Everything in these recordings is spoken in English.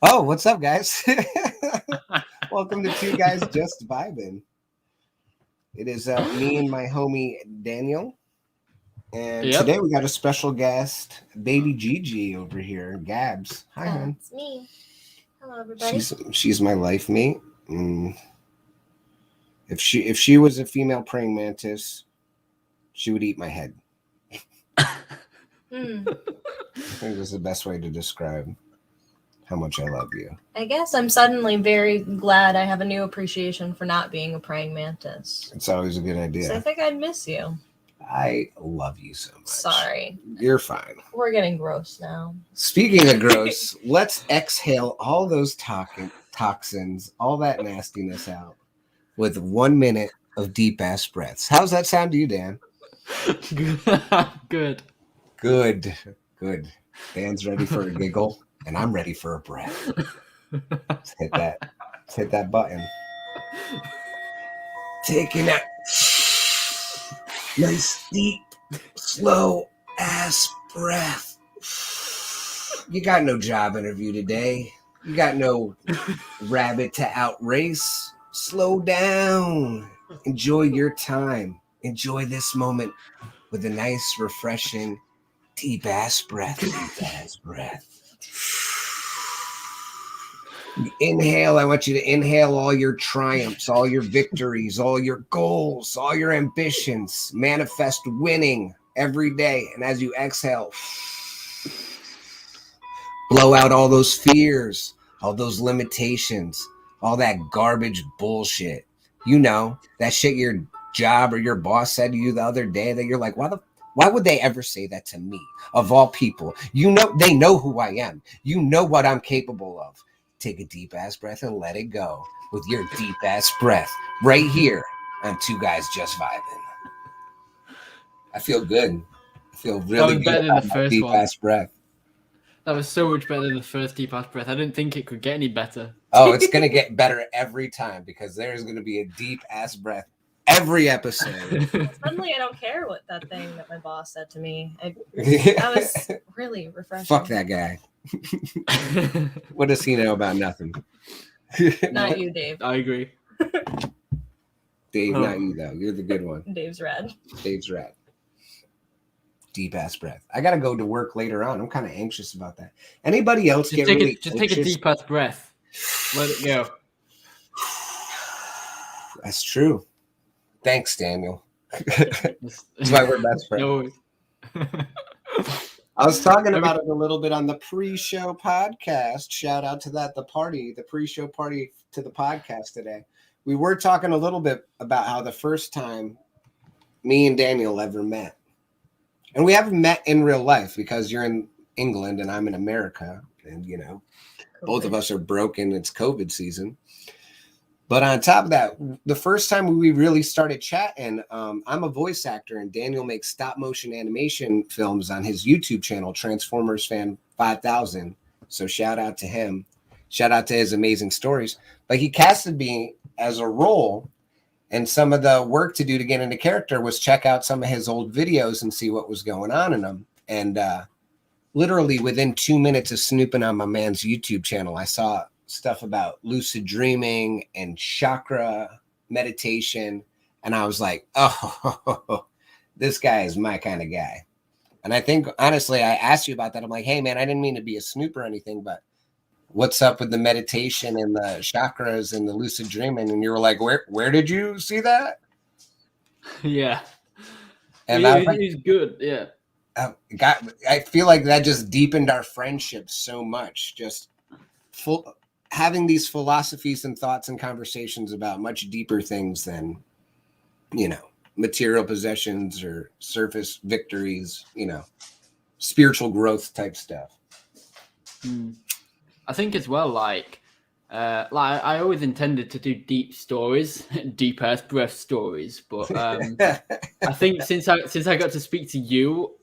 Oh, what's up, guys? Welcome to Two Guys Just Vibing. It is me and my homie Daniel. And today we got a special guest, baby Gigi over here, Gabbs. Hi, hon. It's me. Hello, everybody. She's my life mate. If she was a female praying mantis, she would eat my head. I think this is the best way to describe how much I love you. I guess I'm suddenly very glad I have a new appreciation for not being a praying mantis. It's always a good idea. So I think I'd miss you. I love you so much. Sorry. You're fine. We're getting gross now. Speaking of gross, let's exhale all those toxins, all that nastiness out with 1 minute of deep ass breaths. How's that sound to you, Dan? Good. Dan's ready for a giggle, and I'm ready for a breath. Let's hit that button. Taking that nice, deep, slow ass breath. You got no job interview today. You got no rabbit to outrace. Slow down. Enjoy your time. Enjoy this moment with a nice, refreshing, deep ass breath. Inhale. I want you to inhale all your triumphs, all your victories, all your goals, all your ambitions. Manifest winning every day. And as you exhale, blow out all those fears, all those limitations, all that garbage bullshit. You know, that shit your job or your boss said to you the other day that you're like, why would they ever say that to me? Of all people, you know, they know who I am. You know what I'm capable of. Take a deep ass breath and let it go with your deep ass breath right here on Two Guys Just Vibing. I feel good. I feel really good better than about the my first deep one. ass breath. That was so much better than the first deep ass breath. I didn't think it could get any better. Oh, it's going to get better every time because there's going to be a deep ass breath every episode. Suddenly I don't care what that thing that my boss said to me. That was really refreshing. Fuck that guy. What does he know about nothing? Not you, Dave. I agree. Dave, not you though. You're the good one. Dave's rad. Dave's rad. Deep ass breath. I gotta go to work later on. I'm kind of anxious about that. Anybody else Just take a deep ass breath. Let it go. That's true. Thanks, Daniel. That's why we're best friends. No. I was talking about it a little bit on the pre-show podcast. Shout out to that, the pre-show party to the podcast today. We were talking a little bit about how the first time me and Daniel ever met. And we haven't met in real life because you're in England and I'm in America. And, you know, both of us are broken. It's COVID season. But on top of that, the first time we really started chatting, I'm a voice actor and Daniel makes stop motion animation films on his YouTube channel, Transformers Fan 5000. So shout out to him. Shout out to his amazing stories. But he casted me as a role, and some of the work to do to get into character was check out some of his old videos and see what was going on in them. And literally within 2 minutes of snooping on my man's YouTube channel, I saw stuff about lucid dreaming and chakra meditation. And I was like, oh, this guy is my kind of guy. And I think, honestly, I asked you about that. I'm like, hey, man, I didn't mean to be a snoop or anything, but what's up with the meditation and the chakras and the lucid dreaming? And you were like, where did you see that? Yeah. And he's good. Yeah. I feel like that just deepened our friendship so much. Just having these philosophies and thoughts and conversations about much deeper things than, you know, material possessions or surface victories, you know, spiritual growth type stuff. I think as well, like I always intended to do deep stories, deep ass breath stories, but I think since I got to speak to you,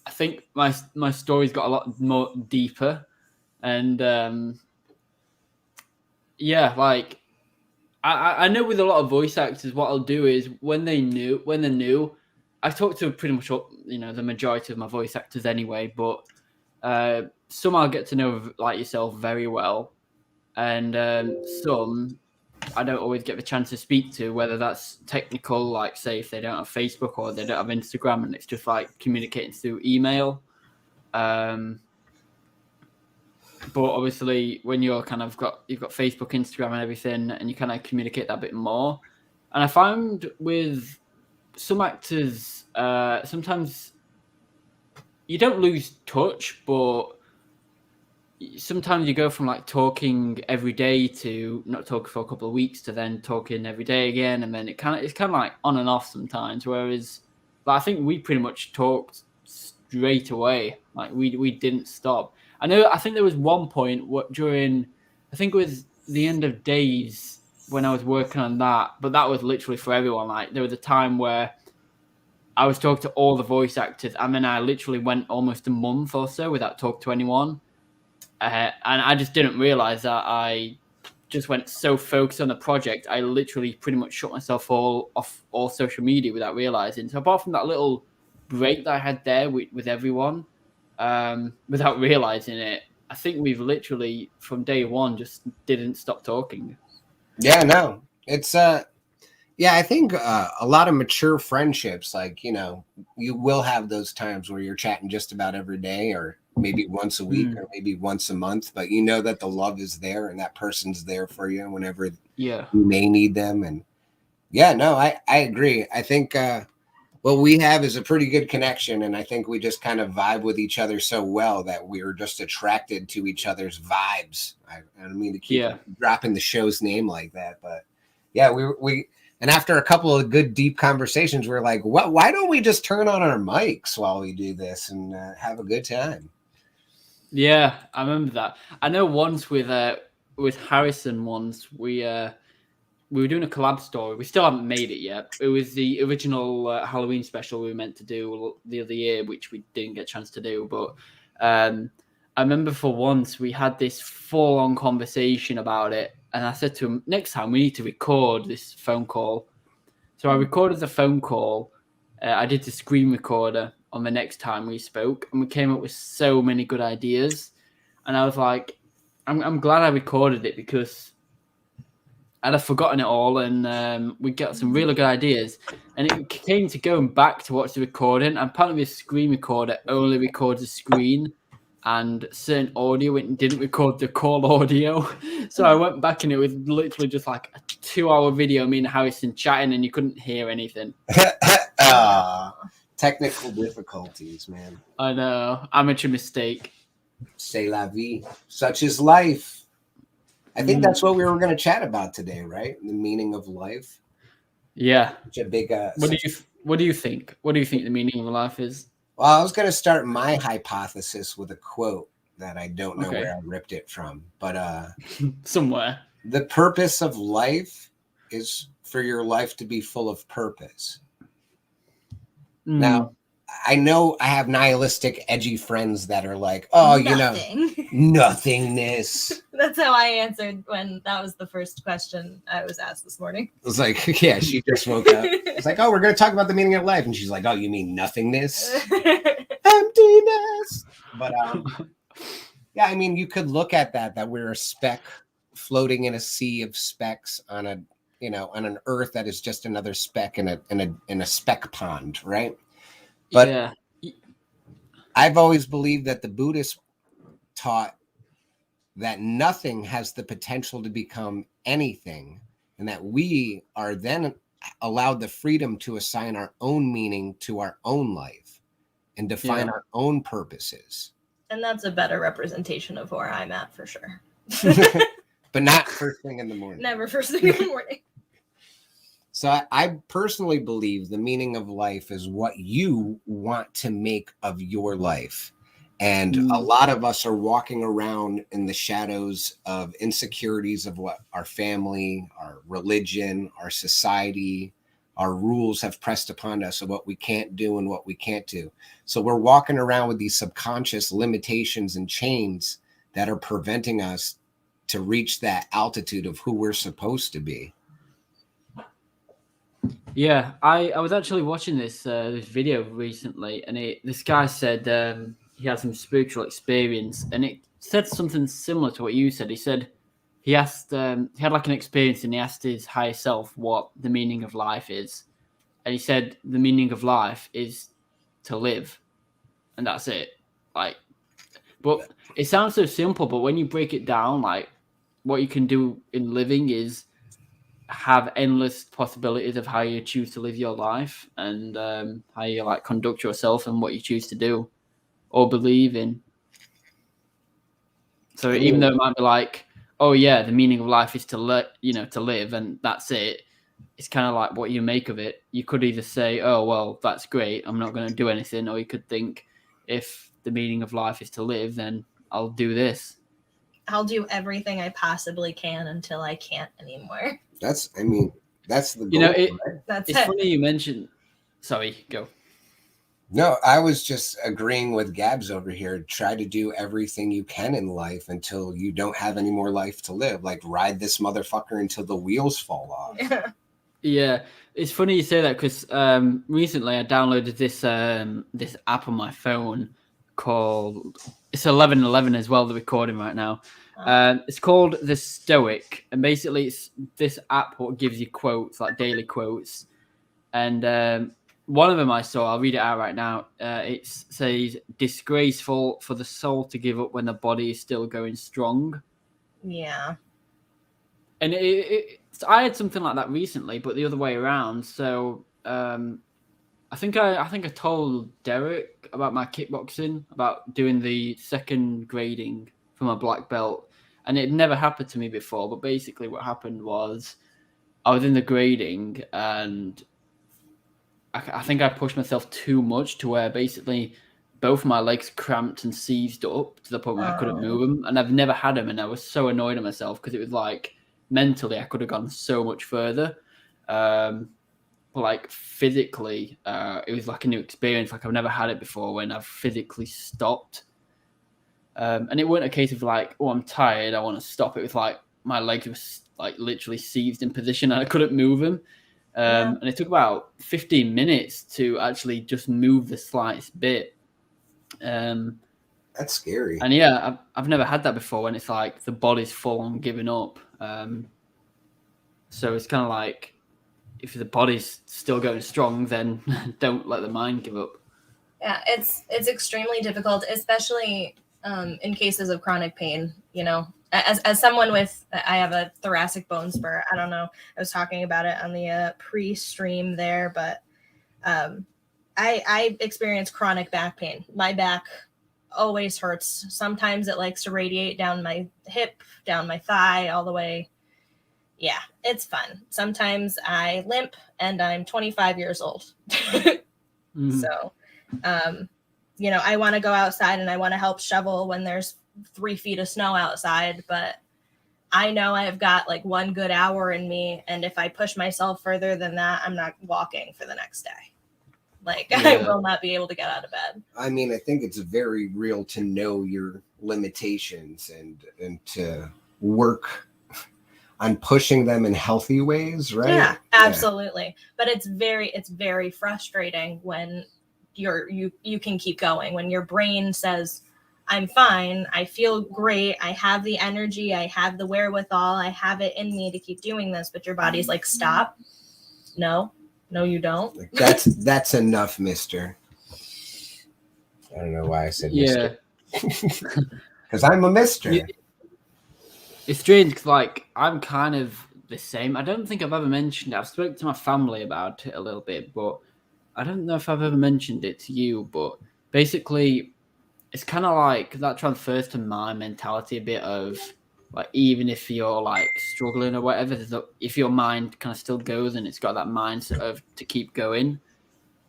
I think my stories got a lot more deeper, and yeah, like I know with a lot of voice actors, what I'll do is when they're new, I talk to pretty much the majority of my voice actors anyway, but Some I'll get to know, like yourself, very well, and some I don't always get the chance to speak to, whether that's technical, like say if they don't have Facebook or they don't have Instagram, and it's just like communicating through email. But obviously, when you're you've got Facebook, Instagram, and everything, and you kind of communicate that a bit more. And I found with some actors, sometimes you don't lose touch, but sometimes you go from like talking every day to not talking for a couple of weeks to then talking every day again, and then it's kind of like on and off sometimes. Whereas, I think we pretty much talked straight away. Like we didn't stop. I think there was one point during, I think it was the end of Days when I was working on that, but that was literally for everyone. Like there was a time where I was talking to all the voice actors, and then I literally went almost a month or so without talking to anyone. And I just didn't realize that I just went so focused on the project. I literally pretty much shut myself off all social media without realizing. So apart from that little break that I had there with everyone, without realizing it, I think we've literally from day one just didn't stop talking. Yeah, no, it's yeah, I think a lot of mature friendships, like, you know, you will have those times where you're chatting just about every day, or maybe once a week, or maybe once a month, but you know that the love is there and that person's there for you whenever you may need them. And yeah, no, I agree. I think what we have is a pretty good connection, and I think we just kind of vibe with each other so well that we're just attracted to each other's vibes. I don't mean to keep dropping the show's name like that, but yeah, we and after a couple of good deep conversations, we're like, what? Why don't we just turn on our mics while we do this and have a good time? Yeah, I remember that. I know once with Harrison, once we were doing a collab story. We still haven't made it yet. It was the original Halloween special we were meant to do the other year, which we didn't get a chance to do. But I remember for once we had this full-on conversation about it. And I said to him, next time we need to record this phone call. So I recorded the phone call. I did the screen recorder on the next time we spoke. And we came up with so many good ideas. And I was like, I'm glad I recorded it because I'd have forgotten it all, and we got some really good ideas. And it came to going back to watch the recording. And apparently, the screen recorder only records the screen, and certain audio it didn't record the call audio. So I went back, and it was literally just like a 2-hour video, me and Harrison chatting, and you couldn't hear anything. Technical difficulties, man. I know, amateur mistake. C'est la vie. Such is life. I think that's what we were going to chat about today, right? The meaning of life. Yeah. Such a big. What do you think? What do you think the meaning of life is? Well, I was going to start my hypothesis with a quote that I don't know where I ripped it from, but somewhere. The purpose of life is for your life to be full of purpose. Now, I know I have nihilistic, edgy friends that are like, oh, Nothing. You know, nothingness. That's how I answered when that was the first question I was asked this morning. It was like, yeah, she just woke up. It's like, oh, we're going to talk about the meaning of life. And she's like, oh, you mean nothingness? Emptiness. But yeah, I mean, you could look at that we're a speck floating in a sea of specks on a, you know, on an earth that is just another speck in a speck pond, right? But yeah. I've always believed that the Buddhists taught that nothing has the potential to become anything, and that we are then allowed the freedom to assign our own meaning to our own life and define our own purposes. And that's a better representation of where I'm at for sure. But not first thing in the morning. Never first thing in the morning. So I personally believe the meaning of life is what you want to make of your life. And a lot of us are walking around in the shadows of insecurities of what our family, our religion, our society, our rules have pressed upon us of what we can't do and what we can't do. So we're walking around with these subconscious limitations and chains that are preventing us to reach that altitude of who we're supposed to be. Yeah, I was actually watching this video recently, and this guy said he had some spiritual experience, and it said something similar to what you said. He said he asked, he had like an experience, and he asked his higher self what the meaning of life is, and he said the meaning of life is to live, and that's it. Like, but it sounds so simple, but when you break it down, like what you can do in living is have endless possibilities of how you choose to live your life, and how you like conduct yourself and what you choose to do or believe in. So even though it might be like, oh yeah, the meaning of life is to live, and that's it. It's kind of like what you make of it. You could either say, oh well, that's great, I'm not going to do anything, or you could think, if the meaning of life is to live, then I'll do this. I'll do everything I possibly can until I can't anymore. That's the goal. Right? That's it's funny you mentioned. Sorry, go. No, I was just agreeing with Gabbs over here. Try to do everything you can in life until you don't have any more life to live. Like, ride this motherfucker until the wheels fall off. Yeah, it's funny you say that, because recently I downloaded this this app on my phone called, it's 11:11 as well, the recording right now. It's called The Stoic, and basically it's this app what gives you quotes, like daily quotes, and one of them I saw, I'll read it out right now. It says, "Disgraceful for the soul to give up when the body is still going strong." Yeah. And I had something like that recently, but the other way around. So I think I told Derek about my kickboxing, about doing the second grading from a black belt, and it never happened to me before. But basically, what happened was I was in the grading, and I think I pushed myself too much, to where basically both my legs cramped and seized up to the point where I couldn't move them. And I've never had them, and I was so annoyed at myself, because it was like, mentally I could have gone so much further, but like physically it was like a new experience. Like, I've never had it before, when I've physically stopped, and it wasn't a case of like, oh, I'm tired, I want to stop. It was like my legs were like literally seized in position and I couldn't move them. And it took about 15 minutes to actually just move the slightest bit. That's scary. And yeah, I've never had that before, when it's like the body's full on giving up. So it's kind of like, if the body's still going strong, then don't let the mind give up. Yeah, it's extremely difficult, especially in cases of chronic pain. You know, as someone with, I have a thoracic bone spur. I don't know, I was talking about it on the pre-stream there, but I experience chronic back pain. My back always hurts. Sometimes it likes to radiate down my hip, down my thigh, all the way. Yeah, it's fun. Sometimes I limp, and I'm 25 years old. So, you know, I want to go outside and I want to help shovel when there's 3 feet of snow outside, but I know I've got like 1 good hour in me, and if I push myself further than that, I'm not walking for the next day. Like, I will not be able to get out of bed. I mean, I think it's very real to know your limitations and to work on pushing them in healthy ways, right? Yeah, absolutely. Yeah. But it's very frustrating when you can keep going, when your brain says, I'm fine, I feel great, I have the energy, I have the wherewithal, I have it in me to keep doing this, but your body's like, stop. No, you don't. Like, that's enough, mister. I don't know why I said mister. Because I'm a mister. Yeah. It's strange, because like, I'm kind of the same. I don't think I've ever mentioned it. I've spoken to my family about it a little bit, but I don't know if I've ever mentioned it to you. But basically, it's kind of like that transfers to my mentality a bit of like, even if you're like struggling or whatever, if your mind kind of still goes and it's got that mindset of to keep going,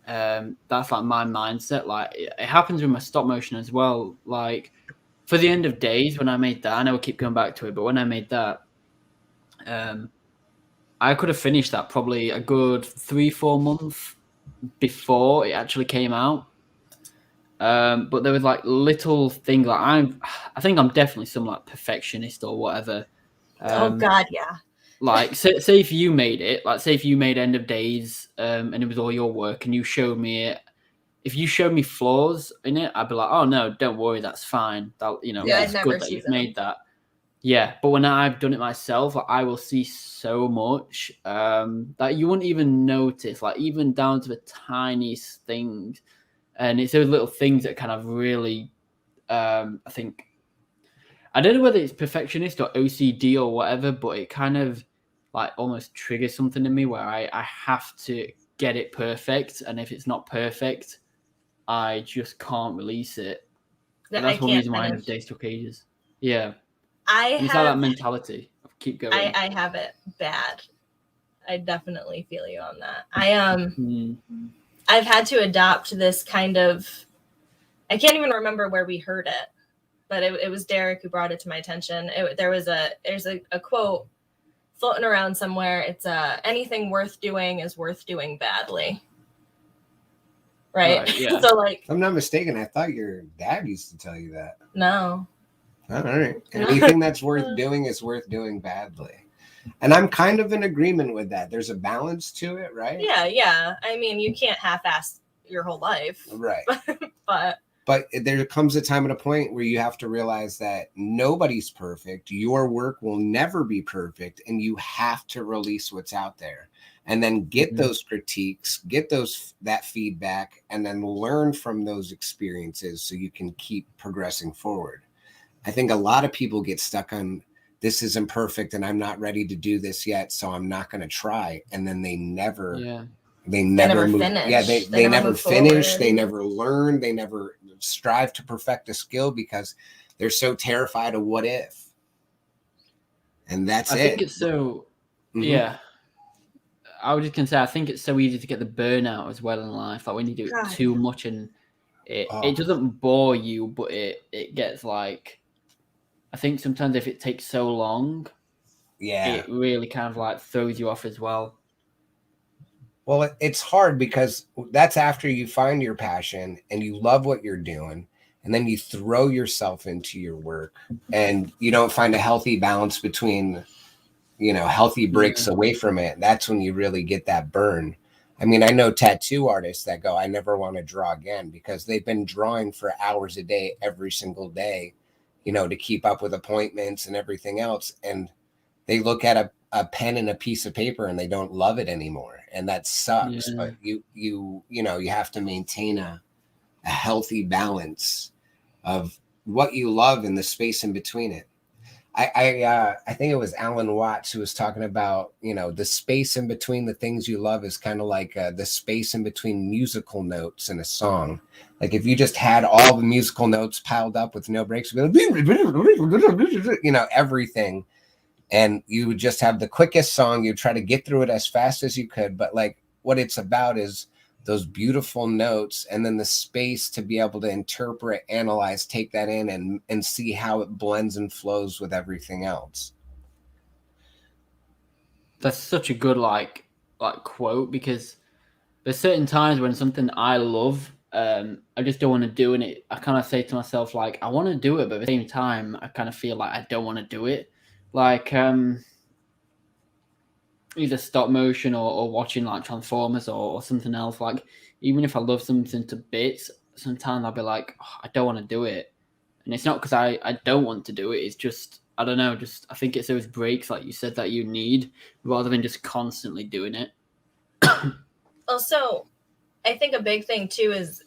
that's like my mindset. Like, it happens with my stop motion as well. Like, for the end of days, when I made that, I know I keep going back to it, but when I made that, I could have finished that probably a good 3-4 months before it actually came out. But there was like little things, like I think I'm definitely some like perfectionist or whatever. Oh God, yeah. Like, say if you made it, like say if you made End of Days, and it was all your work, and you showed me it, if you show me flaws in it, I'd be like, oh no, don't worry, that's fine. That, you know, Yeah, it's I'd never good that see you've them. made that. Yeah, but when I've done it myself, like, I will see so much that you wouldn't even notice, like even down to the tiniest things. And it's those little things that kind of really, I think, I don't know whether it's perfectionist or OCD or whatever, but it kind of like almost triggers something in me where I have to get it perfect. And if it's not perfect, I just can't release it. And that's one reason why I days took ages. Yeah. It's like that mentality of keep going. I have it bad. I definitely feel you on that. I've had to adopt this kind of, I can't even remember where we heard it, but it was Derek who brought it to my attention. There's a quote floating around somewhere. It's anything worth doing is worth doing badly. Right? Yeah. So like, if I'm not mistaken, I thought your dad used to tell you that. No. All right. Anything that's worth doing is worth doing badly. And I'm kind of in agreement with that. There's a balance to it, right? Yeah. I mean, you can't half-ass your whole life. Right. But there comes a time and a point where you have to realize that nobody's perfect. Your work will never be perfect, and you have to release what's out there. And then get those critiques, get that feedback, and then learn from those experiences so you can keep progressing forward. I think a lot of people get stuck on, this isn't perfect and I'm not ready to do this yet, so I'm not going to try. And then they never move. Finish. Yeah, they never finish. Forward. They never learn. They never strive to perfect a skill because they're so terrified of what if. And that's I think it's so, yeah. I was just going to say, I think it's so easy to get the burnout as well in life. Like when you do it too much and it doesn't bore you, but it gets like, I think sometimes if it takes so long, it really kind of like throws you off as well. Well, it's hard because that's after you find your passion and you love what you're doing, and then you throw yourself into your work and you don't find a healthy balance between, healthy breaks away from it. That's when you really get that burn. I mean, I know tattoo artists that go, I never want to draw again, because they've been drawing for hours a day, every single day, to keep up with appointments and everything else. And they look at a pen and a piece of paper and they don't love it anymore. And that sucks. Yeah. But you have to maintain a healthy balance of what you love and the space in between it. I think it was Alan Watts who was talking about, the space in between the things you love is kind of like the space in between musical notes in a song. Like if you just had all the musical notes piled up with no breaks, everything, and you would just have the quickest song. You try to get through it as fast as you could. But like what it's about is those beautiful notes and then the space to be able to interpret, analyze, take that in and see how it blends and flows with everything else. That's such a good like quote, because there's certain times when something I love, I just don't want to do it. I kind of say to myself, like, I want to do it, but at the same time, I kind of feel like I don't want to do it. Like, either stop motion or watching like Transformers or something else. Like, even if I love something to bits, sometimes I'll be like, I don't want to do it. And it's not because I don't want to do it. It's just, I don't know, I think it's those breaks, like you said, that you need rather than just constantly doing it. Also, I think a big thing too is,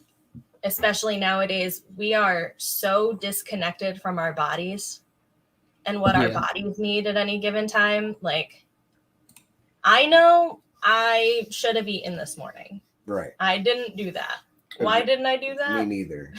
especially nowadays, we are so disconnected from our bodies and what our bodies need at any given time. Like, I know I should have eaten this morning. Right. I didn't do that. Why didn't I do that? Me neither.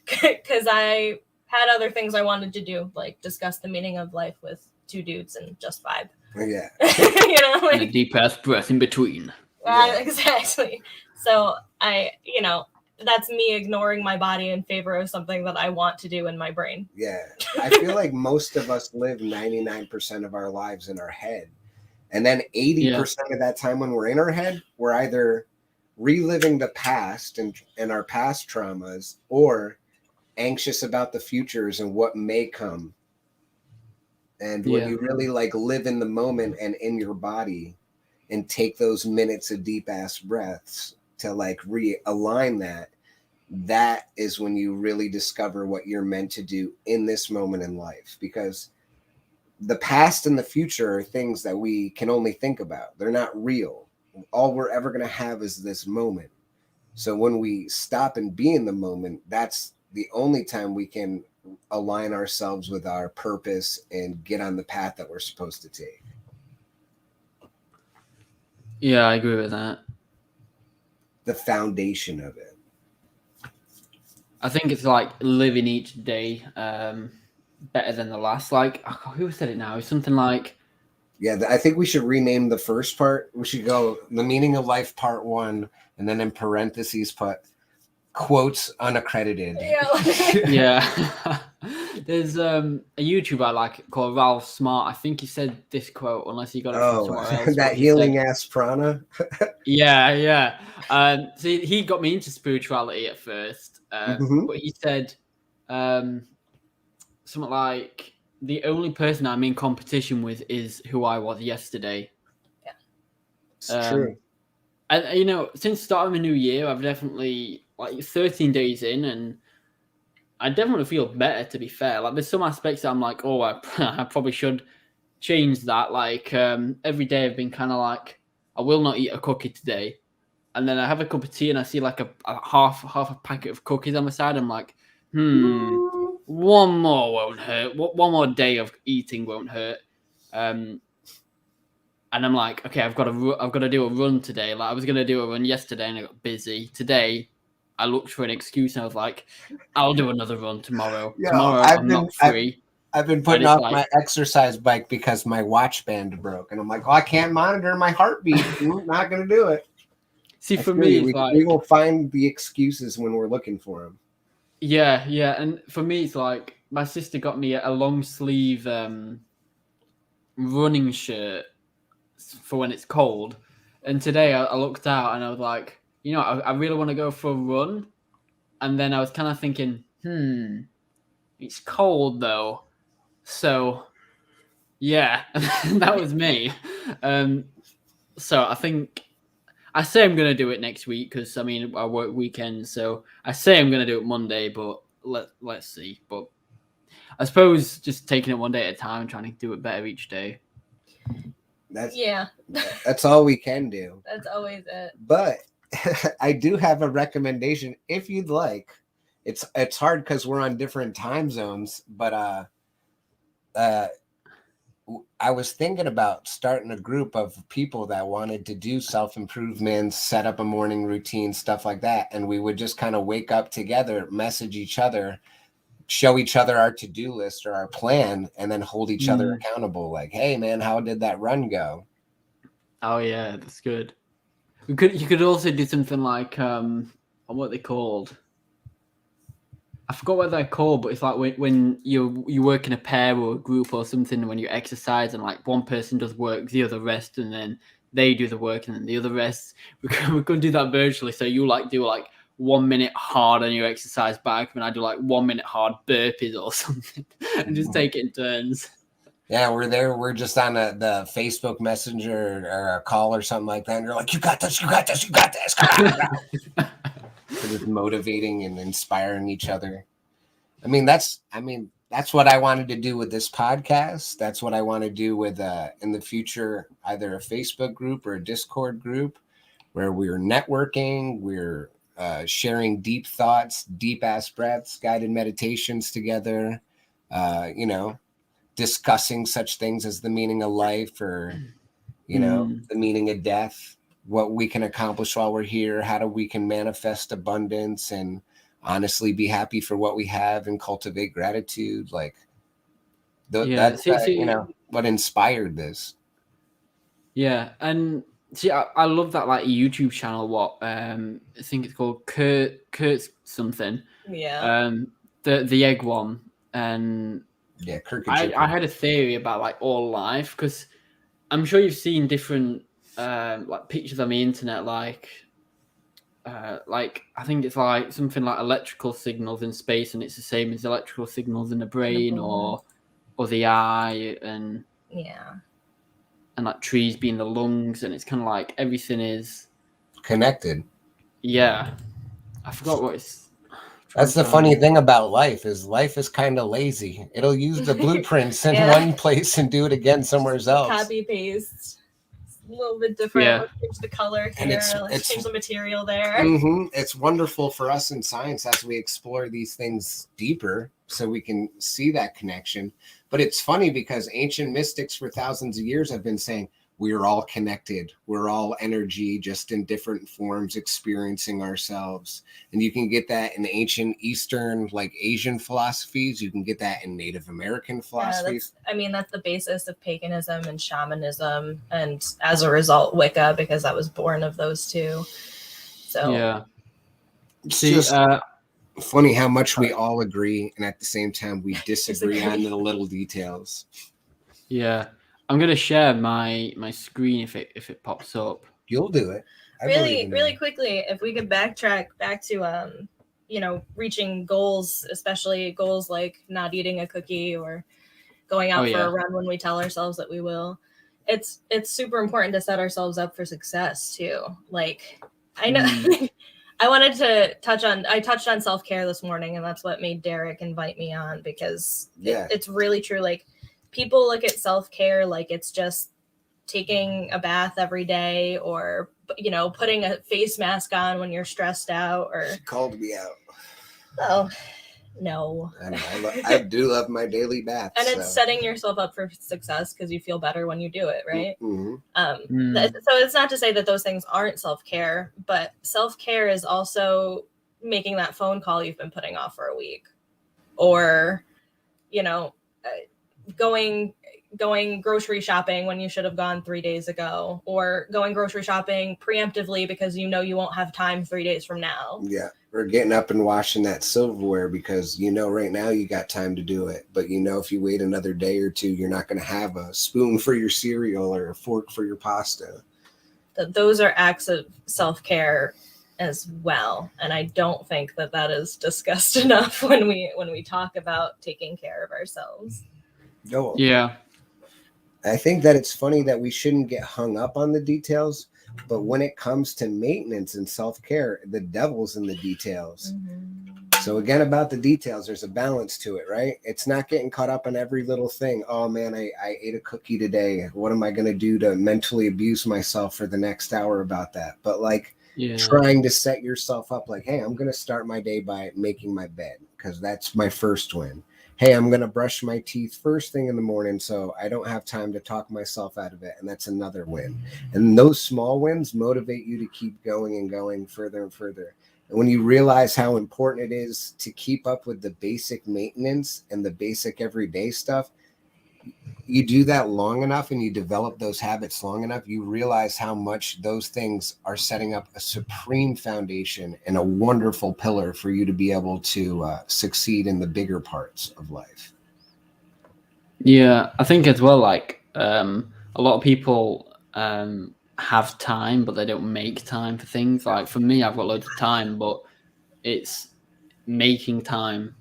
Because I had other things I wanted to do, like discuss the meaning of life with two dudes and just vibe. Yeah. Like, and a deep ass breath in between. Exactly. So that's me ignoring my body in favor of something that I want to do in my brain. Yeah. I feel like most of us live 99% of our lives in our head. And then 80% of that time when we're in our head, we're either reliving the past and our past traumas, or anxious about the futures and what may come. And when you really like live in the moment and in your body and take those minutes of deep ass breaths to like realign that, that is when you really discover what you're meant to do in this moment in life, because the past and the future are things that we can only think about. They're not real. All we're ever going to have is this moment. So when we stop and be in the moment, that's the only time we can align ourselves with our purpose and get on the path that we're supposed to take. Yeah, I agree with that. The foundation of it. I think it's like living each day better than the last. Like, who said it now? It's something like... Yeah, I think we should rename the first part. We should go the meaning of life part 1, and then in parentheses put quotes unaccredited. Yeah. There's a YouTuber I like called Ralph Smart. I think he said this quote, unless he got it from somewhere else. That healing ass prana. Yeah. So he got me into spirituality at first, but he said something like, the only person I'm in competition with is who I was yesterday. Yeah, it's true. And, you know, since the start of the new year, I've definitely, like, 13 days in, and I definitely feel better, to be fair. Like, there's some aspects that I'm like, oh, I probably should change that. Like, every day I've been kind of like, I will not eat a cookie today. And then I have a cup of tea and I see like a half a packet of cookies on the side. I'm like, one more won't hurt. One more day of eating won't hurt. And I'm like, okay, I've got to do a run today. Like, I was going to do a run yesterday and I got busy. Today, I looked for an excuse and I was like, I'll do another run tomorrow. Tomorrow, I'm not free. I've been putting off my exercise bike because my watch band broke. And I'm like, I can't monitor my heartbeat. I'm not going to do it. See, for me, we will find the excuses when we're looking for them. Yeah. And for me, it's like, my sister got me a long sleeve running shirt for when it's cold. And today I looked out and I was like, you know, I really want to go for a run. And then I was kind of thinking, it's cold though. So, yeah, that was me. So I think, I say I'm going to do it next week because, I mean, I work weekends. So I say I'm going to do it Monday, but let's see. But I suppose just taking it one day at a time and trying to do it better each day. That's all we can do. That's always it. But I do have a recommendation if you'd like. It's hard because we're on different time zones, but I was thinking about starting a group of people that wanted to do self-improvement, set up a morning routine, stuff like that. And we would just kind of wake up together, message each other, show each other our to-do list or our plan, and then hold each other accountable. Like, hey man, how did that run go? Oh yeah, that's good. You could also do something like what they called. I forgot what they're called, but it's like when you work in a pair or a group or something, when you exercise and like one person does work, the other rest, and then they do the work and then the other rest. We could do that virtually. So you like do like 1 minute hard on your exercise bag, and I do like 1 minute hard burpees or something, and just take it in turns. Yeah, we're just on the Facebook Messenger or a call or something like that, and you're like, you got this. Come on. We're just motivating and inspiring each other. I mean, that's what I wanted to do with this podcast. That's what I want to do with in the future, either a Facebook group or a Discord group where we're networking, we're sharing deep thoughts, deep ass breaths, guided meditations together, discussing such things as the meaning of life or, the meaning of death, what we can accomplish while we're here, how we can manifest abundance and honestly be happy for what we have and cultivate gratitude. Like that's what inspired this. Yeah. And see, I love that like YouTube channel. What I think it's called Kurt something. Yeah. The egg one. And yeah, Kirk. I had a theory about like all life, because I'm sure you've seen different like pictures on the internet, like I think it's like something like electrical signals in space, and it's the same as electrical signals in the brain or the eye, and like trees being the lungs, and it's kind of like everything is connected. Yeah, I forgot what it's. That's the funny thing about life is kind of lazy. It'll use the blueprints in one place and do it again somewhere else. Copy paste. A little bit different. Yeah. Let's change the color here. Let's change the material there. It's wonderful for us in science as we explore these things deeper so we can see that connection. But it's funny because ancient mystics for thousands of years have been saying, we're all connected. We're all energy, just in different forms, experiencing ourselves. And you can get that in ancient Eastern, like Asian philosophies. You can get that in Native American philosophies. That's the basis of paganism and shamanism. And as a result, Wicca, because I was born of those two. So yeah. It's just funny how much we all agree. And at the same time, we disagree on the little details. Yeah. I'm gonna share my screen if it pops up. You'll do it. Really quickly, if we could backtrack back to reaching goals, especially goals like not eating a cookie or going out for a run when we tell ourselves that we will. It's super important to set ourselves up for success too. Like I know I touched on self-care this morning, and that's what made Derek invite me on, because it's really true. Like, people look at self-care like it's just taking a bath every day, or putting a face mask on when you're stressed out. Or she called me out. Oh no. I do love my daily bath. And it's setting yourself up for success because you feel better when you do it, right? Mm-hmm. So it's not to say that those things aren't self-care, but self-care is also making that phone call you've been putting off for a week, or going grocery shopping when you should have gone 3 days ago, or going grocery shopping preemptively because you won't have time 3 days from now. Yeah. Or getting up and washing that silverware because right now you got time to do it, but if you wait another day or two, you're not going to have a spoon for your cereal or a fork for your pasta. Those are acts of self-care as well, and I don't think that is discussed enough when we talk about taking care of ourselves. No. Yeah. I think that it's funny that we shouldn't get hung up on the details, but when it comes to maintenance and self-care, the devil's in the details. Mm-hmm. So again, about the details, there's a balance to it, right? It's not getting caught up in every little thing. Oh man, I ate a cookie today. What am I going to do to mentally abuse myself for the next hour about that? But trying to set yourself up like, hey, I'm going to start my day by making my bed because that's my first win. Hey, I'm going to brush my teeth first thing in the morning so I don't have time to talk myself out of it. And that's another win. And those small wins motivate you to keep going and going further and further. And when you realize how important it is to keep up with the basic maintenance and the basic everyday stuff, you do that long enough and you develop those habits long enough, you realize how much those things are setting up a supreme foundation and a wonderful pillar for you to be able to succeed in the bigger parts of life. Yeah, I think as well, a lot of people have time, but they don't make time for things. Like for me, I've got loads of time, but it's making time.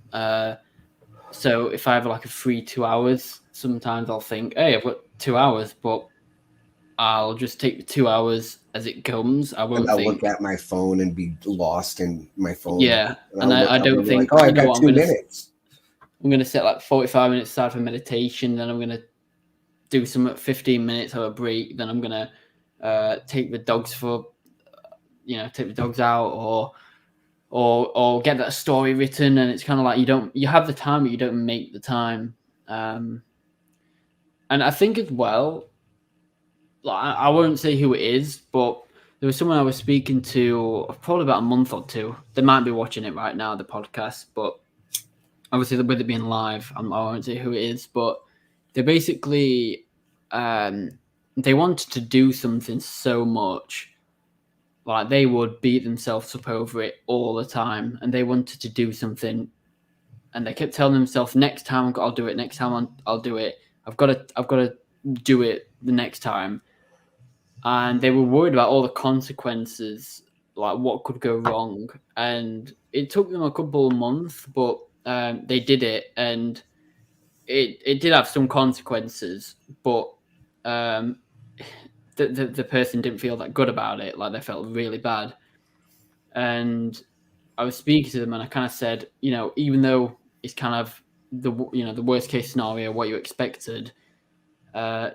So if I have a free 2 hours, sometimes I'll think, hey, I've got 2 hours, but I'll just take the 2 hours as it comes. I won't look at my phone and be lost in my phone. Yeah, and I don't think, I've got 2 minutes. I'm going to set 45 minutes aside for meditation, then I'm going to do some 15 minutes, have a break, then I'm going to take the dogs take the dogs out, or get that story written. And it's kind of you have the time, but you don't make the time. And I think as well, I won't say who it is, but there was someone I was speaking to probably about a month or two. They might be watching it right now, the podcast, but obviously with it being live, I won't say who it is, but they basically, they wanted to do something so much, they would beat themselves up over it all the time, and they wanted to do something, and they kept telling themselves, next time I'll do it, next time I'll do it. I've got to do it the next time. And they were worried about all the consequences, what could go wrong. And it took them a couple of months, but they did it, and it did have some consequences, but the person didn't feel that good about it. They felt really bad. And I was speaking to them and I kind of said, even though it's kind of the worst case scenario, what you expected,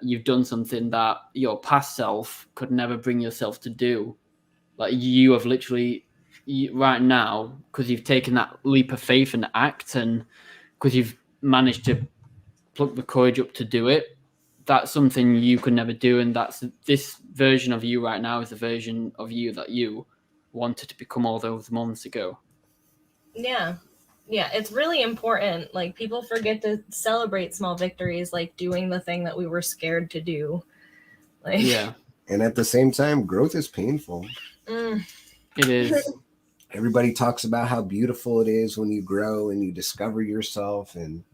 you've done something that your past self could never bring yourself to do. Like you have literally right now, because you've taken that leap of faith and act, and because you've managed to pluck the courage up to do it, that's something you could never do. And that's this version of you right now is the version of you that you wanted to become all those months ago. Yeah, it's really important. Like, people forget to celebrate small victories, like doing the thing that we were scared to do. Like, yeah, and at the same time, growth is painful. It is. Everybody talks about how beautiful it is when you grow and you discover yourself and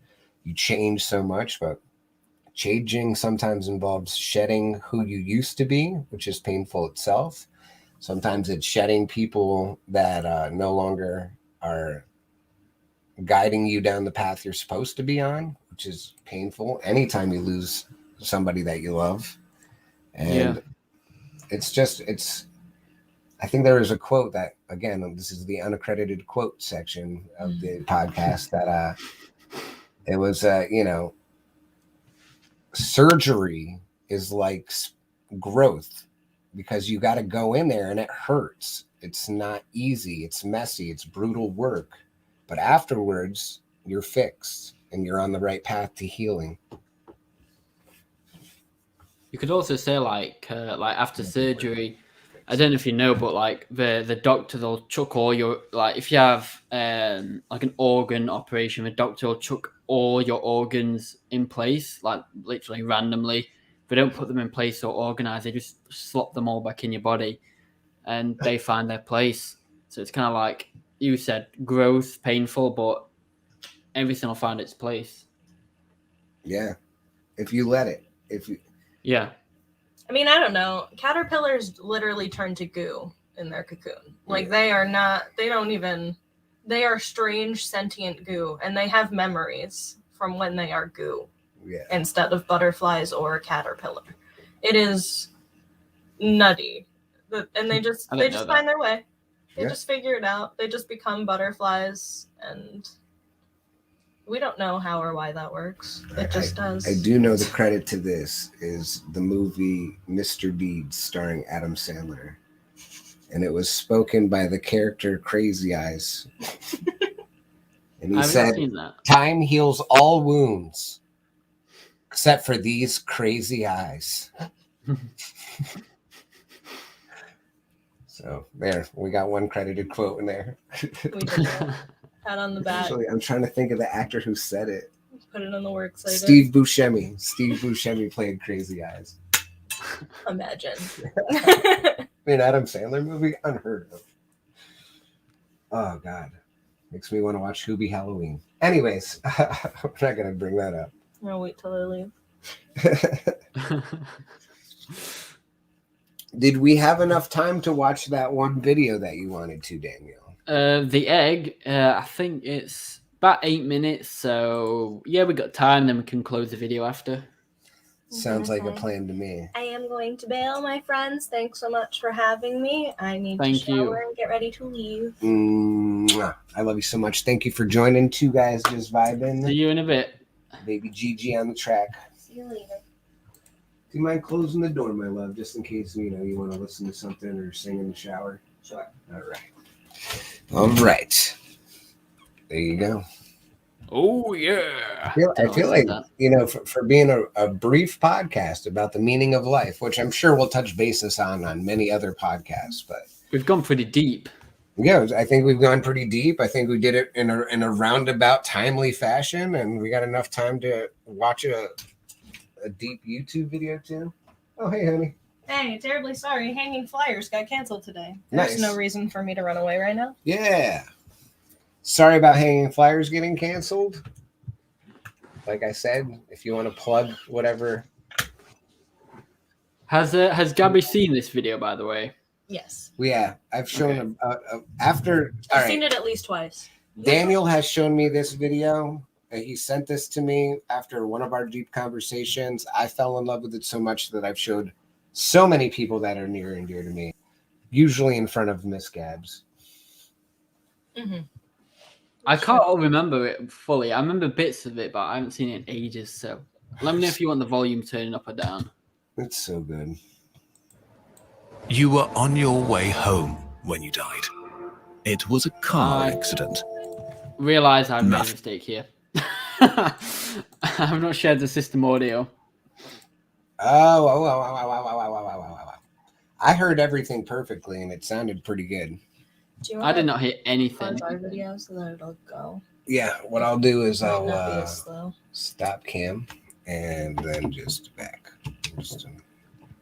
you change so much, but changing sometimes involves shedding who you used to be, which is painful itself. Sometimes it's shedding people that no longer are guiding you down the path you're supposed to be on, which is painful. Anytime you lose somebody that you love. And I think there is a quote that, again, this is the unaccredited quote section of the podcast, that it was, surgery is like growth, because you got to go in there and it hurts. It's not easy. It's messy. It's brutal work. But afterwards, you're fixed and you're on the right path to healing. You could also say like after surgery, I don't know if you know, but like the doctor, they'll chuck all your, like if you have like an organ operation, the doctor will chuck all your organs in place, like literally randomly. They don't put them in place or organize, they just slop them all back in your body and they find their place. So it's kind of like you said, growth, painful, but everything will find its place. Yeah. If you let it. Yeah. I mean, I don't know. Caterpillars literally turn to goo in their cocoon. Like, they are strange sentient goo, and they have memories from when they are goo instead of butterflies or a caterpillar. It is nutty. And they just find their way. They just figure it out. They just become butterflies, and we don't know how or why that works. It just does. I do know the credit to this is the movie Mr. Deeds starring Adam Sandler. And it was spoken by the character Crazy Eyes. And he said, "Time heals all wounds except for these crazy eyes." So there, we got one credited quote in there. We did that. Pat on the back. Actually, I'm trying to think of the actor who said it. Put it on the works later. Steve Buscemi. Steve Buscemi played Crazy Eyes. Imagine. An Adam Sandler movie? Unheard of. Oh, God. Makes me want to watch Hoobie Halloween. Anyways, we're not going to bring that up. I'll wait till I leave. Did we have enough time to watch that one video that you wanted to, Daniel? The egg, I think it's about 8 minutes. So, yeah, we got time. Then we can close the video after. Sounds like a plan to me. I am going to bail, my friends. Thanks so much for having me. I need to shower and get ready to leave. I love you so much. Thank you for joining. Two guys just vibing. See you in a bit. Baby Gigi on the track. See you later. Do you mind closing the door, my love, just in case you want to listen to something or sing in the shower? Sure. All right. There you go. Oh, yeah. I feel like, for being a brief podcast about the meaning of life, which I'm sure we'll touch bases on many other podcasts, but we've gone pretty deep. Yeah, I think we've gone pretty deep. I think we did it in a roundabout, timely fashion, and we got enough time to watch a deep YouTube video too. Oh, hey, honey. Hey, terribly sorry. Hanging Flyers got canceled today. There's no reason for me to run away right now. Yeah. Sorry about Hanging Flyers getting canceled. Like I said, if you want to plug whatever. Has Gabby seen this video, by the way? Yes. Yeah, I've shown after. I've seen it at least twice. Daniel has shown me this video. He sent this to me after one of our deep conversations. I fell in love with it so much that I've showed so many people that are near and dear to me, usually in front of Miss Gabbs. Mm-hmm. I can't remember it fully. I remember bits of it, but I haven't seen it in ages. So let me know if you want the volume turning up or down. It's so good. You were on your way home when you died. It was a car accident. Realize I've made a mistake here. I've not shared the system audio. Oh. I heard everything perfectly, and it sounded pretty good. I did not hear anything. Our video so that it'll go. Yeah, what I'll do is I'll stop cam and then just back.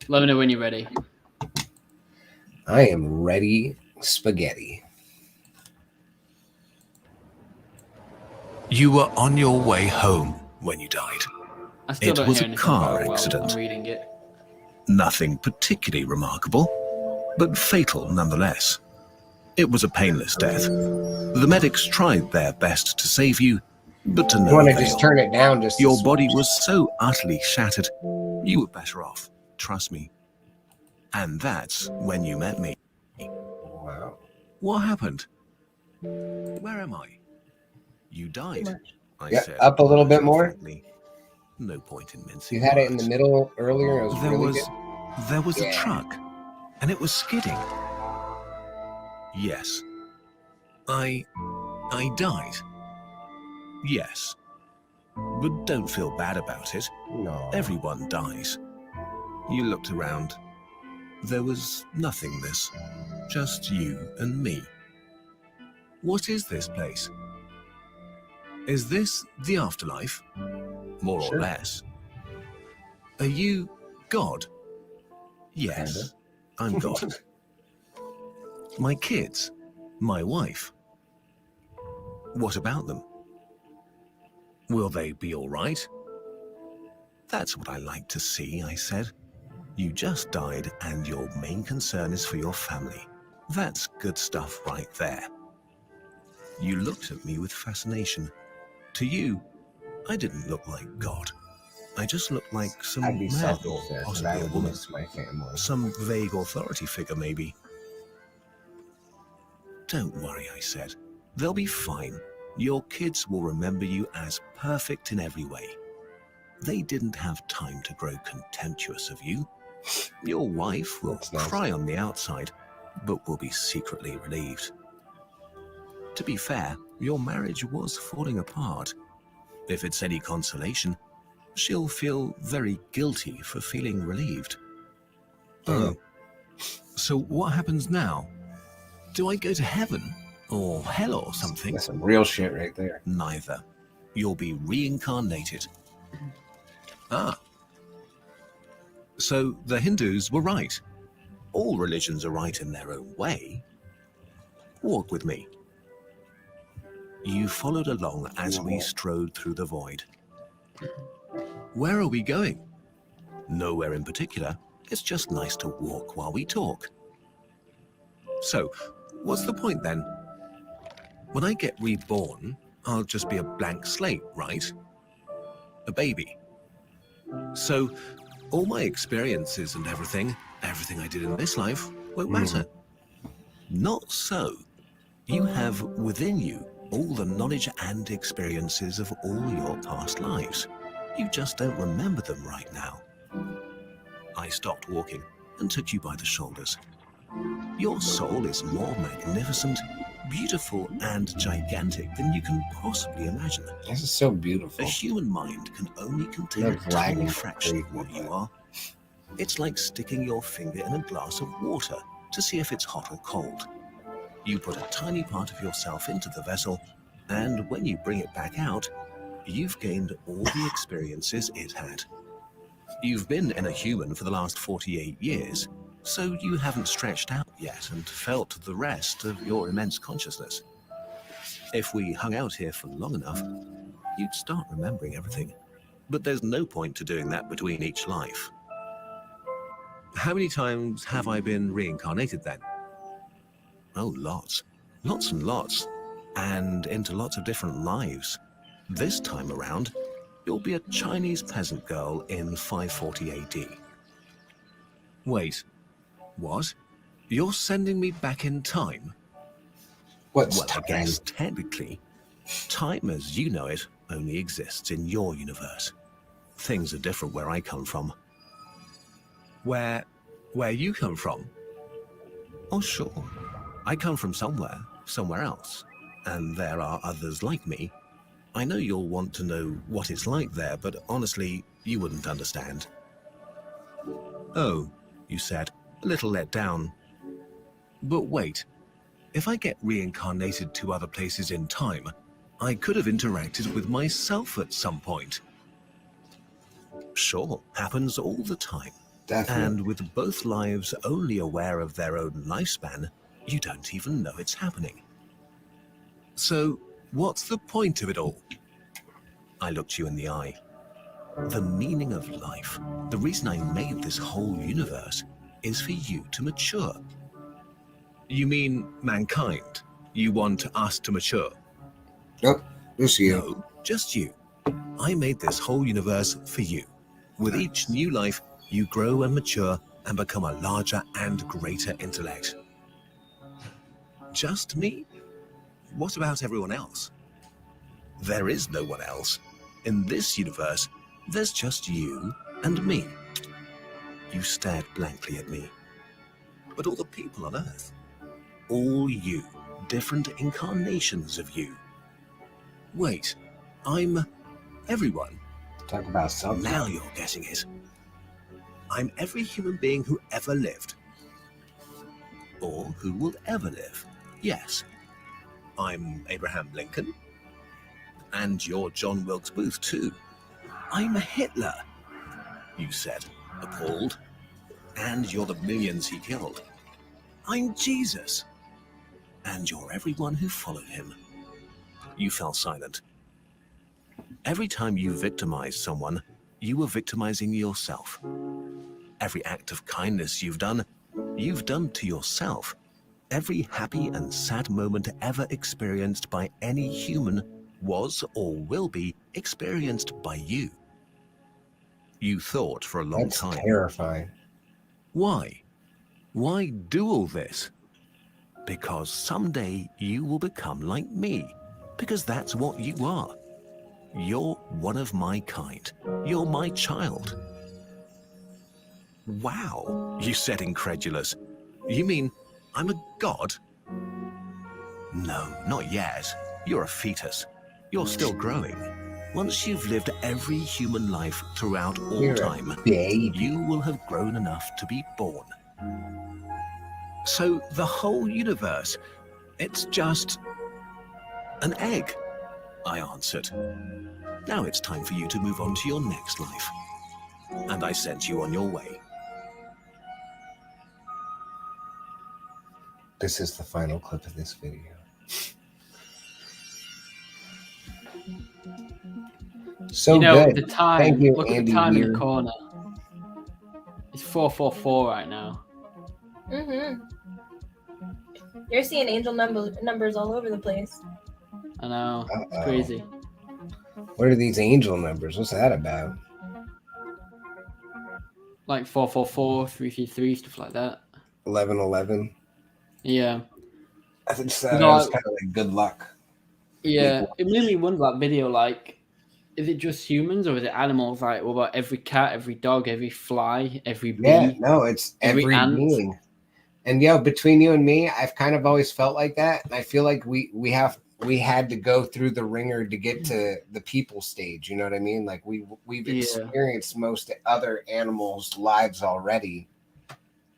Let me know when you're ready. I am ready, spaghetti. You were on your way home when you died. It was a car accident. I'm reading it. Nothing particularly remarkable, but fatal nonetheless. It was a painless death. The medics tried their best to save you, but to no avail. You want to just turn it down? Your body was so utterly shattered, you were better off. Trust me. And that's when you met me. Wow. What happened? Where am I? You died. I said, up a little bit more. No point in mincing. You had it in the middle earlier. It was there was a truck, and it was skidding. Yes. I died. Yes. But don't feel bad about it. No. Everyone dies. You looked around. There was nothingness. Just you and me. What is this place? Is this the afterlife? More or less. Are you God? Yes, I'm God. My kids? My wife? What about them? Will they be all right? That's what I like to see, I said. You just died and your main concern is for your family. That's good stuff right there. You looked at me with fascination. To you, I didn't look like God. I just looked like some man or possibly a woman. Some vague authority figure, maybe. Don't worry, I said. They'll be fine. Your kids will remember you as perfect in every way. They didn't have time to grow contemptuous of you. Your wife will cry on the outside, but will be secretly relieved. To be fair, your marriage was falling apart. If it's any consolation, she'll feel very guilty for feeling relieved. Oh. So what happens now? Do I go to heaven or hell or something? That's some real shit right there. Neither. You'll be reincarnated. Ah. So the Hindus were right. All religions are right in their own way. Walk with me. You followed along as we strode through the void. Where are we going? Nowhere in particular. It's just nice to walk while we talk. So, what's the point then? When I get reborn, I'll just be a blank slate, right? A baby. So, all my experiences and everything I did in this life won't matter. Not so. You have within you all the knowledge and experiences of all your past lives. You just don't remember them right now. I stopped walking and took you by the shoulders. Your soul is more magnificent, beautiful, and gigantic than you can possibly imagine. This is so beautiful. A human mind can only contain a tiny fraction of what you are. It's like sticking your finger in a glass of water to see if it's hot or cold. You put a tiny part of yourself into the vessel, and when you bring it back out, you've gained all the experiences it had. You've been in a human for the last 48 years, so you haven't stretched out yet and felt the rest of your immense consciousness. If we hung out here for long enough, you'd start remembering everything. But there's no point to doing that between each life. How many times have I been reincarnated then? Oh, lots. Lots and lots. And into lots of different lives. This time around, you'll be a Chinese peasant girl in 540 AD. Wait, what? You're sending me back in time? What's well, time? I guess technically, time as you know it only exists in your universe. Things are different where I come from. Where you come from? Oh, sure. I come from somewhere else. And there are others like me. I know you'll want to know what it's like there, but honestly, you wouldn't understand. Oh, you said, a little let down. But wait, if I get reincarnated to other places in time, I could have interacted with myself at some point. Sure, happens all the time. Definitely. And with both lives only aware of their own lifespan, you don't even know it's happening. So, what's the point of it all? I looked you in the eye. The meaning of life, the reason I made this whole universe, is for you to mature. You mean mankind? You want us to mature? Nope, just you. No, just you. I made this whole universe for you. With each new life, you grow and mature and become a larger and greater intellect. Just me? What about everyone else? There is no one else. In this universe, there's just you and me. You stared blankly at me. But all the people on Earth, all you, different incarnations of you. Wait, I'm everyone. Talk about something. Now you're getting it. I'm every human being who ever lived. Or who will ever live. Yes. I'm Abraham Lincoln. And you're John Wilkes Booth, too. I'm Hitler, you said, appalled. And you're the millions he killed. I'm Jesus. And you're everyone who followed him. You fell silent. Every time you victimized someone, you were victimizing yourself. Every act of kindness you've done to yourself. Every happy and sad moment ever experienced by any human was or will be experienced by you. You thought for a long time. That's terrifying. Why? Why do all this? Because someday you will become like me. Because that's what you are. You're one of my kind. You're my child. Wow, you said, incredulous. You mean I'm a god? No, not yet. You're a fetus. You're still growing. Once you've lived every human life throughout all time, you will have grown enough to be born. So the whole universe, it's just an egg, I answered. Now it's time for you to move on to your next life. And I sent you on your way. This is the final clip of this video. So good. The time. Thank you, look Andy at the time Weir. in the corner. It's 4:44 right now. You're seeing angel numbers all over the place. I know. It's crazy. What are these angel numbers? What's that about? Like 444, 333, stuff like that. 1111. Yeah. I think that was kind of like good luck. Yeah. It made me wonder, that video, like, is it just humans or is it animals? Like, what about every cat, every dog, every fly, every bee? Yeah, no, it's every being. And between you and me, I've kind of always felt like that. And I feel like we had to go through the ringer to get to the people stage. You know what I mean? Like we've experienced most other animals' lives already.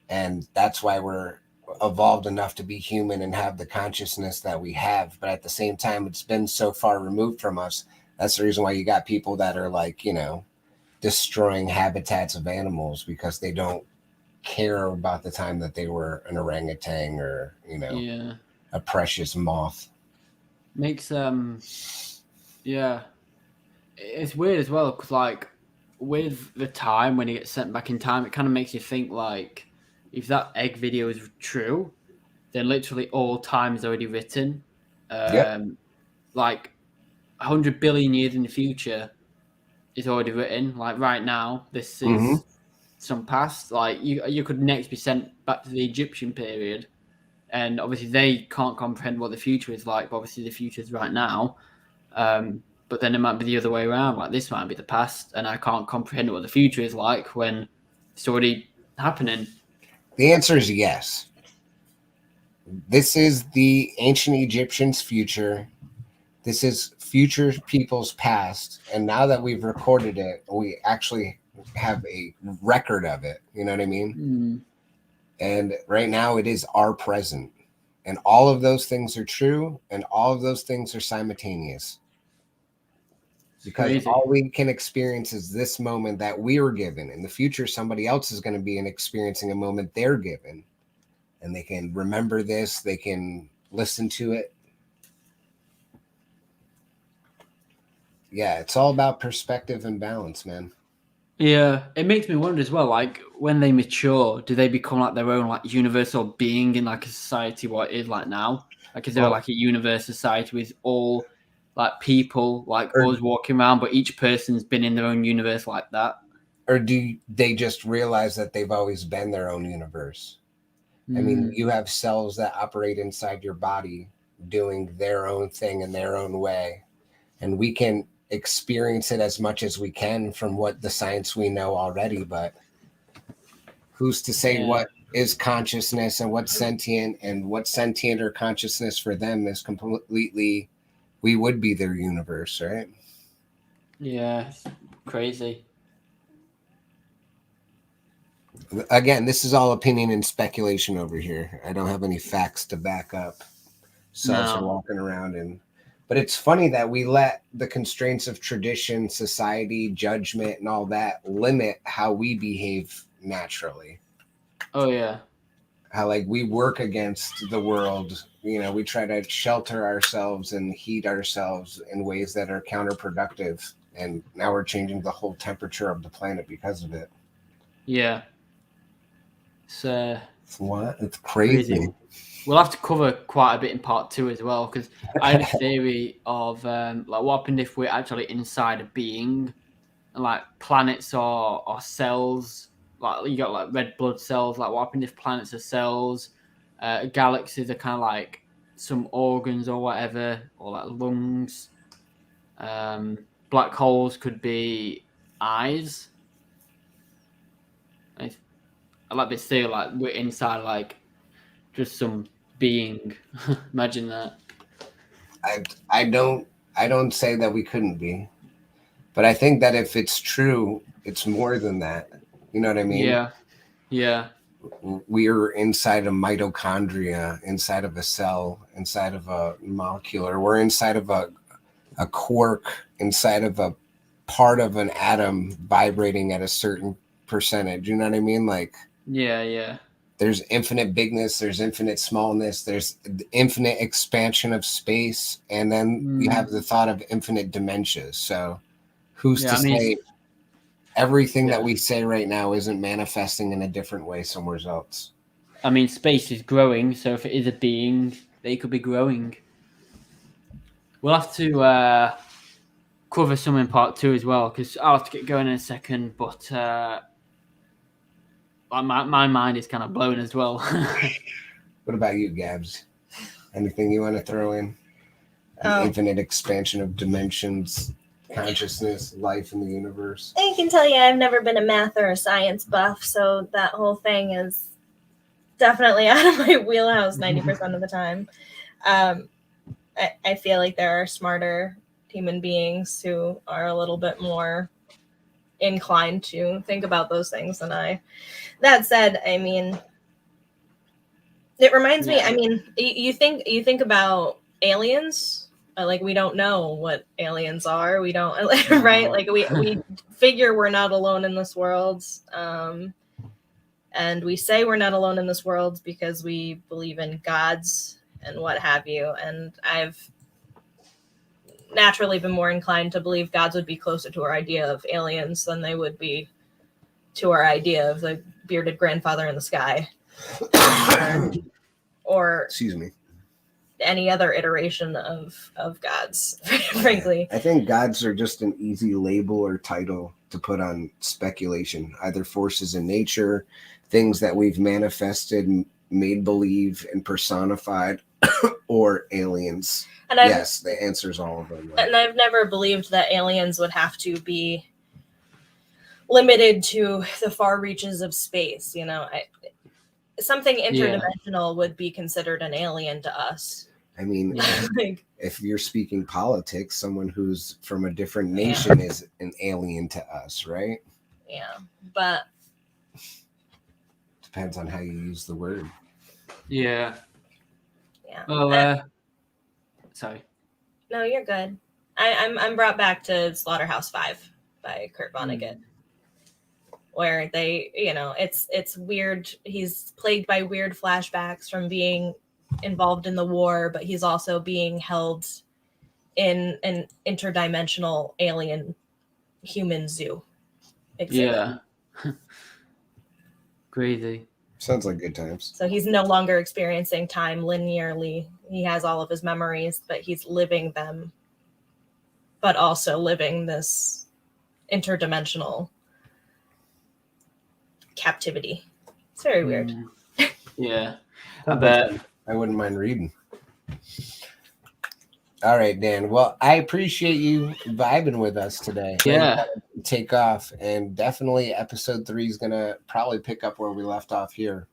And that's why we're evolved enough to be human and have the consciousness that we have. But at the same time, it's been so far removed from us. That's the reason why you got people that are like, destroying habitats of animals because they don't care about the time that they were an orangutan or, a precious moth. Makes, it's weird as well because, like, with the time when he gets sent back in time, it kind of makes you think, like, if that egg video is true, then literally all time is already written. Like 100 billion years in the future is already written. Like right now, this is some past. Like you could next be sent back to the Egyptian period, and obviously they can't comprehend what the future is like, but obviously the future is right now. But then it might be the other way around, like this might be the past, and I can't comprehend what the future is like when it's already happening. The answer is yes. This is the ancient Egyptians' future. This is future people's past. And now that we've recorded it, we actually have a record of it. You know what I mean? And right now it is our present. And all of those things are true, and all of those things are simultaneous. Because all we can experience is this moment that we were given. In the future, somebody else is going to be experiencing a moment they're given. And they can remember this. They can listen to it. Yeah, it's all about perspective and balance, man. Yeah, it makes me wonder as well, like, when they mature, do they become like their own like universal being in like a society what it is like now? Like, is there like a universe society with all like people like us walking around, but each person's been in their own universe like that? Or do they just realize that they've always been their own universe? I mean, you have cells that operate inside your body doing their own thing in their own way. And we can experience it as much as we can from what the science we know already. But who's to say what is consciousness and what's sentient, and what's sentient or consciousness for them is completely, we would be their universe, right? Yeah, it's crazy. Again, this is all opinion and speculation over here. I don't have any facts to back up. Cells are walking around, but it's funny that we let the constraints of tradition, society, judgment, and all that limit how we behave naturally. Oh yeah. How like we work against the world. You know, we try to shelter ourselves and heat ourselves in ways that are counterproductive. And now we're changing the whole temperature of the planet because of it. Yeah. It's crazy. We'll have to cover quite a bit in part 2 as well, because I had a theory of like what happened if we're actually inside a being, and like planets or cells, like you got like red blood cells. Like what happened if planets are cells, galaxies are kind of like some organs or whatever, or like lungs. Black holes could be eyes. I like this theory, like we're inside like just some being. Imagine that. I don't say that we couldn't be, but I think that if it's true, it's more than that. You know what I mean? Yeah. We're inside a mitochondria, inside of a cell, inside of a molecule, or we're inside of a quark, inside of a part of an atom vibrating at a certain percentage. You know what I mean? Like, yeah. There's infinite bigness, there's infinite smallness, there's infinite expansion of space, and then you have the thought of infinite dimensions. So who's to say everything that we say right now isn't manifesting in a different way somewhere else? I mean, space is growing, so if it is a being, they could be growing. We'll have to cover some in part 2 as well, because I'll have to get going in a second, but my mind is kind of blown as well. What about you, Gabbs? Anything you want to throw in? Infinite expansion of dimensions, consciousness, life in the universe? I can tell you I've never been a math or a science buff, so that whole thing is definitely out of my wheelhouse 90% of the time. I feel like there are smarter human beings who are a little bit more inclined to think about those things than I. That said, I mean, it reminds me, I mean, you think about aliens, like we don't know what aliens are. We don't, right? Like we figure we're not alone in this world. And we say we're not alone in this world because we believe in gods and what have you. And I've naturally been more inclined to believe gods would be closer to our idea of aliens than they would be to our idea of the bearded grandfather in the sky. Or excuse me, any other iteration of gods, frankly. I think gods are just an easy label or title to put on speculation, either forces in nature, things that we've manifested made believe and personified, or aliens? And yes, the answer is all of them. Right? And I've never believed that aliens would have to be limited to the far reaches of space. You know, something interdimensional would be considered an alien to us. I mean, if you're speaking politics, someone who's from a different nation is an alien to us, right? Yeah, but depends on how you use the word. Yeah. Yeah. Well, sorry. No, you're good. I'm brought back to Slaughterhouse-Five by Kurt Vonnegut, where they, you know, it's weird. He's plagued by weird flashbacks from being involved in the war, but he's also being held in an interdimensional alien human zoo exhibit. Yeah. Crazy. Sounds like good times. So he's no longer experiencing time linearly. He has all of his memories, but he's living them, but also living this interdimensional captivity. It's very weird. Yeah. I bet. I wouldn't mind reading. All right, Dan. Well, I appreciate you vibing with us today. Yeah. Take off, and definitely episode 3 is gonna probably pick up where we left off here.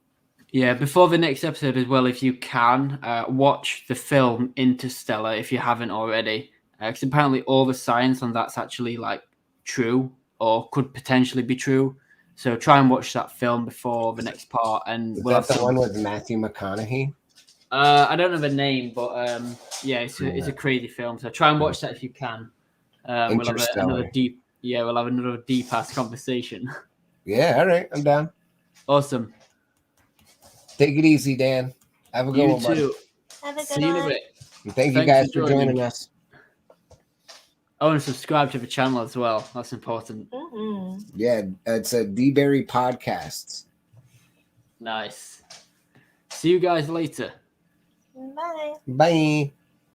Yeah, before the next episode as well, if you can, watch the film Interstellar if you haven't already. Because apparently all the science on that's actually like true or could potentially be true. So try and watch that film before the next part. And Is that the one with Matthew McConaughey? I don't know the name, but yeah, it's a crazy film. So try and watch that if you can. We'll have another deep. Yeah, we'll have another deep ass conversation. Yeah, all right, I'm down. Awesome. Take it easy, Dan. Have a good one, buddy. You too. Have a good See you in a bit. And thank you guys for joining us. I want to subscribe to the channel as well. That's important. Mm-hmm. Yeah, it's a D-Berry Podcasts. Nice. See you guys later. Bye. Bye.